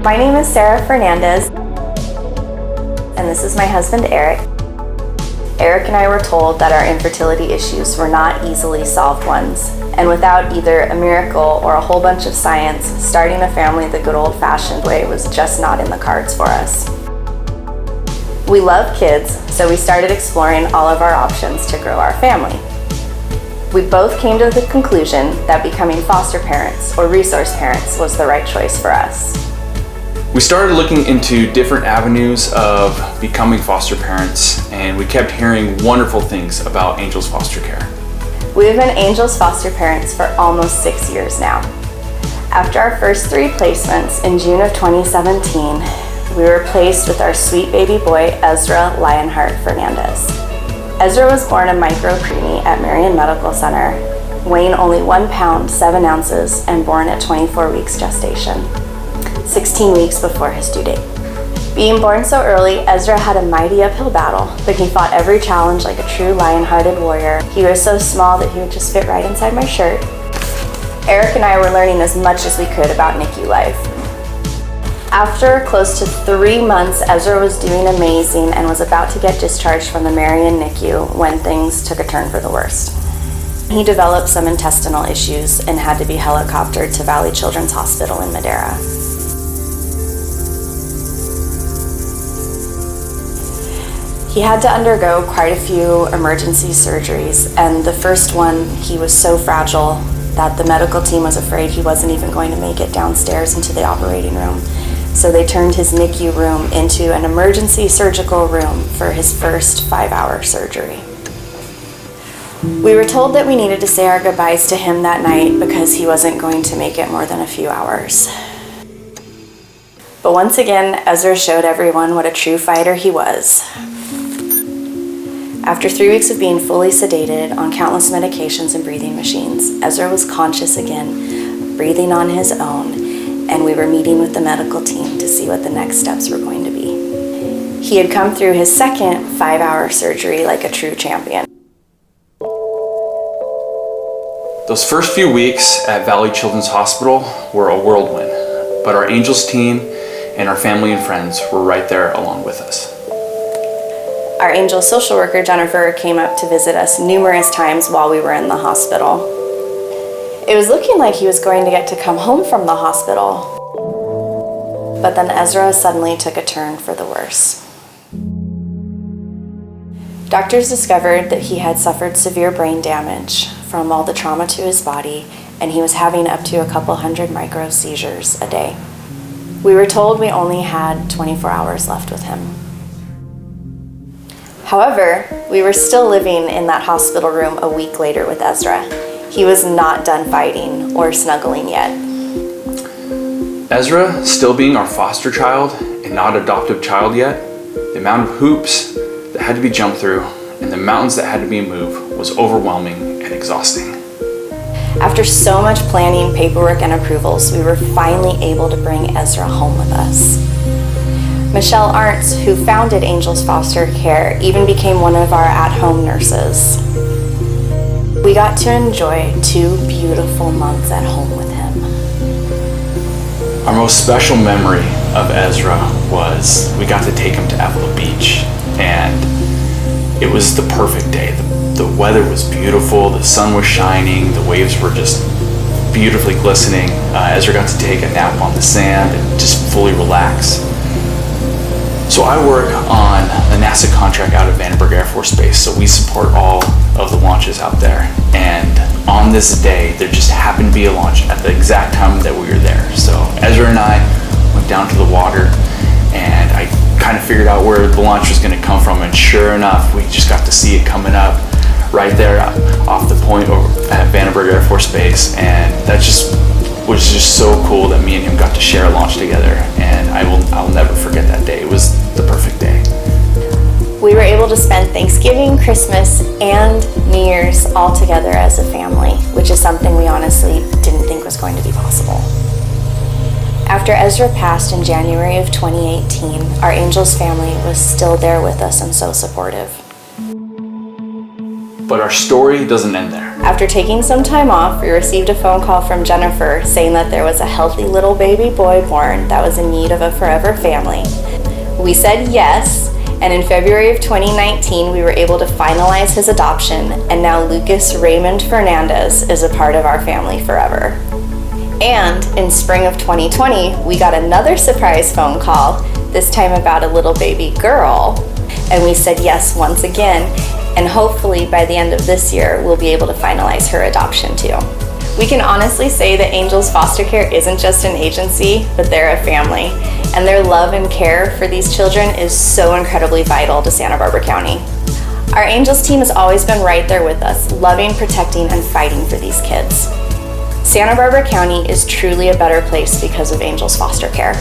My name is Sarah Fernandez, and this is my husband, Eric. Eric and I were told that our infertility issues were not easily solved ones, and without either a miracle or a whole bunch of science, starting a family the good old-fashioned way was just not in the cards for us. We love kids, so we started exploring all of our options to grow our family. We both came to the conclusion that becoming foster parents or resource parents was the right choice for us. We started looking into different avenues of becoming foster parents, and we kept hearing wonderful things about Angel's foster care. We have been Angel's foster parents for almost 6 years now. After our first 3 placements in June of 2017, we were placed with our sweet baby boy, Ezra Lionhearted Fernandez. Ezra was born a micro preemie at Marion Medical Center, weighing only 1 pound, 7 ounces, and born at 24 weeks gestation, 16 weeks before his due date. Being born so early, Ezra had a mighty uphill battle, but he fought every challenge like a true lion-hearted warrior. He was so small that he would just fit right inside my shirt. Eric and I were learning as much as we could about NICU life. After close to 3 months, Ezra was doing amazing and was about to get discharged from the Marion NICU when things took a turn for the worst. He developed some intestinal issues and had to be helicoptered to Valley Children's Hospital in Madera. He had to undergo quite a few emergency surgeries, and the first one, he was so fragile that the medical team was afraid he wasn't even going to make it downstairs into the operating room. So they turned his NICU room into an emergency surgical room for his first 5-hour surgery. We were told that we needed to say our goodbyes to him that night because he wasn't going to make it more than a few hours. But once again, Ezra showed everyone what a true fighter he was. After 3 weeks of being fully sedated on countless medications and breathing machines, Ezra was conscious again, breathing on his own, and we were meeting with the medical team to see what the next steps were going to be. He had come through his second 5-hour surgery like a true champion. Those first few weeks at Valley Children's Hospital were a whirlwind, but our Angels team and our family and friends were right there along with us. Our Angel social worker, Jennifer, came up to visit us numerous times while we were in the hospital. It was looking like he was going to get to come home from the hospital. But then Ezra suddenly took a turn for the worse. Doctors discovered that he had suffered severe brain damage from all the trauma to his body, and he was having up to a couple hundred micro seizures a day. We were told we only had 24 hours left with him. However, we were still living in that hospital room a week later with Ezra. He was not done fighting or snuggling yet. Ezra, still being our foster child and not adoptive child yet, the amount of hoops that had to be jumped through and the mountains that had to be moved was overwhelming and exhausting. After so much planning, paperwork, and approvals, we were finally able to bring Ezra home with us. Michelle Arntz, who founded Angel's Foster Care, even became one of our at-home nurses. We got to enjoy 2 beautiful months at home with him. Our most special memory of Ezra was we got to take him to Avila Beach, and it was the perfect day. The weather was beautiful, the sun was shining, the waves were just beautifully glistening. Ezra got to take a nap on the sand and just fully relax. So I work on a NASA contract out of Vandenberg Air Force Base, so we support all of the launches out there. And on this day, there just happened to be a launch at the exact time that we were there. So Ezra and I went down to the water, and I kind of figured out where the launch was going to come from, and sure enough, we just got to see it coming up right there off the point at Vandenberg Air Force Base, and that was just so cool that me and him got to share a launch together, and I'll never forget that day. It was the perfect day. We were able to spend Thanksgiving, Christmas, and New Year's all together as a family, which is something we honestly didn't think was going to be possible. After Ezra passed in January of 2018, our Angels family was still there with us and so supportive. But our story doesn't end there. After taking some time off, we received a phone call from Jennifer saying that there was a healthy little baby boy born that was in need of a forever family. We said yes, and in February of 2019, we were able to finalize his adoption, and now Lucas Raymond Fernandez is a part of our family forever. And in spring of 2020, we got another surprise phone call, this time about a little baby girl, and we said yes once again, and hopefully by the end of this year, we'll be able to finalize her adoption too. We can honestly say that Angels Foster Care isn't just an agency, but they're a family, and their love and care for these children is so incredibly vital to Santa Barbara County. Our Angels team has always been right there with us, loving, protecting, and fighting for these kids. Santa Barbara County is truly a better place because of Angels Foster Care.